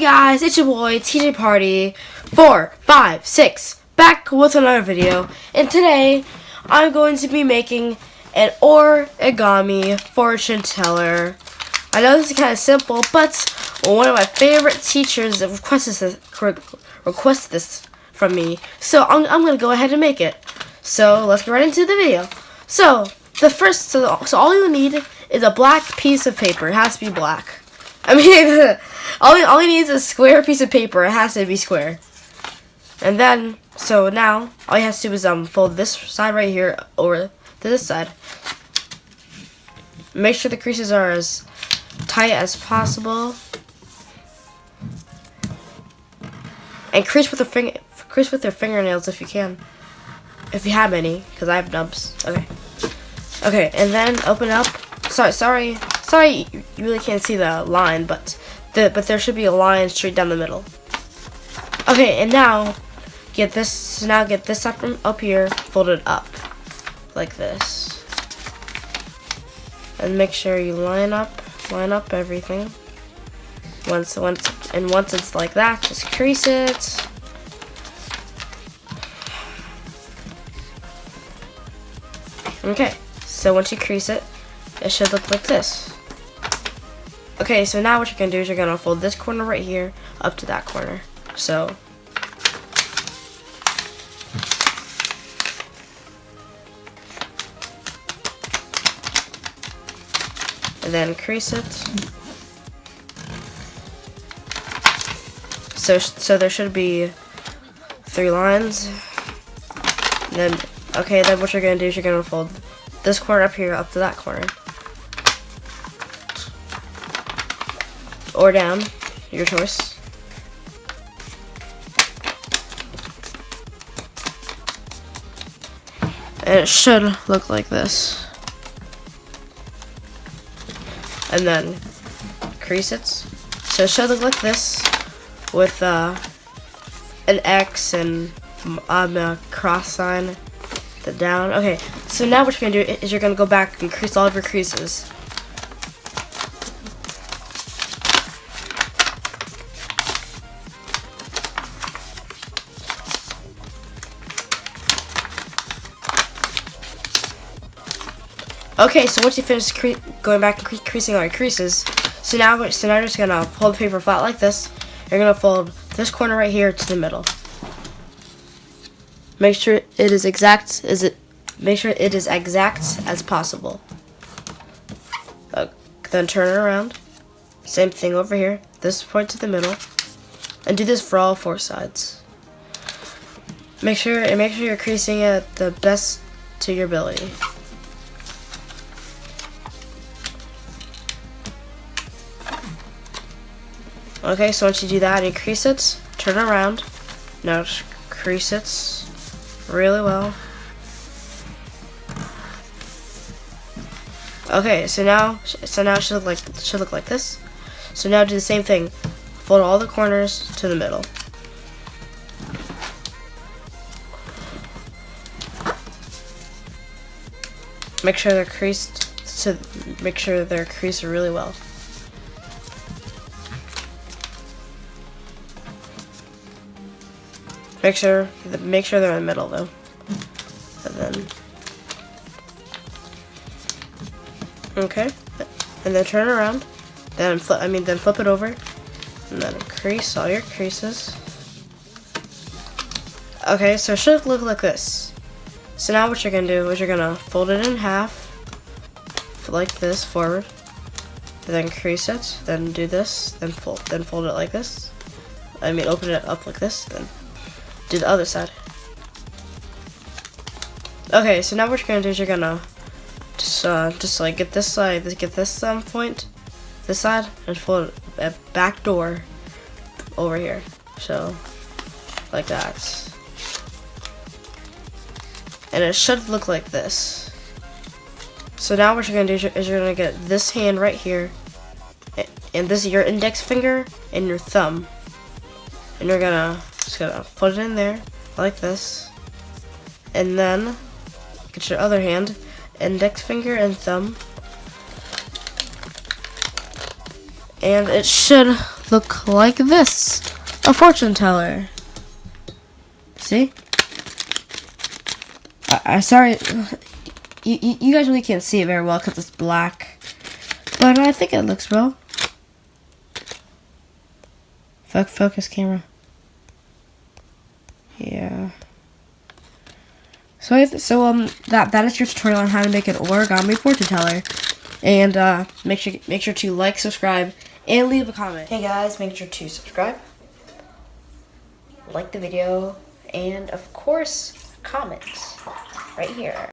guys, it's your boy Tjpardy 456 back with another video, and today I'm going to be making an origami fortune teller. I know this is kind of simple, but one of my favorite teachers requested this from me, so I'm gonna go ahead and make it. So let's get right into the video. So all you need is a black piece of paper. It has to be black. I mean, all you need is a square piece of paper. It has to be square. And then, so now, all you have to do is fold this side right here over to this side. Make sure the creases are as tight as possible. And crease with your fingernails if you can. If you have any, because I have nubs. Okay, and then open up. Sorry, you really can't see the line, but there should be a line straight down the middle. Okay, and now get this up here, fold it up like this, and make sure you line up everything. Once it's like that, just crease it. Okay, so once you crease it, it should look like this. Okay, so now what you're going to do is you're going to fold this corner right here up to that corner. So, and then crease it. So there should be 3 lines. And then what you're going to do is you're going to fold this corner up here up to that corner. Or down, your choice. And it should look like this. And then crease it. So it should look like this with an X and a cross sign down. Okay, so now what you're gonna do is you're gonna go back and crease all of your creases. Okay, so once you finish going back and creasing all your creases, so now you're just gonna fold the paper flat like this. You're gonna fold this corner right here to the middle. Make sure it is exact as possible. Then turn it around. Same thing over here. This point to the middle, and do this for all 4 sides. Make sure you're creasing it the best to your ability. Okay, so once you do that and you crease it, turn it around. Now just crease it really well. Okay, so now it should look like this. So now do the same thing. Fold all the corners to the middle. Make sure they're creased really well. Make sure they're in the middle though. And then and then turn around. Then flip it over, and then crease all your creases. Okay, so it should look like this. So now what you're gonna do is you're gonna fold it in half, like this, forward. Then crease it. Then do this. Then fold it like this. Open it up like this. Then do the other side. Okay, so now what you're gonna do is you're gonna just like get this side, point, this side, and fold a back door over here. So like that. And it should look like this. So now what you're gonna do is you're gonna get this hand right here, and this is your index finger and your thumb, and you're just gonna put it in there like this, and then get your other hand, index finger and thumb, and it should look like this. A fortune teller. See? I sorry, you guys really can't see it very well because it's black, but I think it looks well. Focus camera. Yeah. So that is your tutorial on how to make an origami fortune teller, and make sure to like, subscribe, and leave a comment. Hey guys, make sure to subscribe, like the video, and of course comment right here.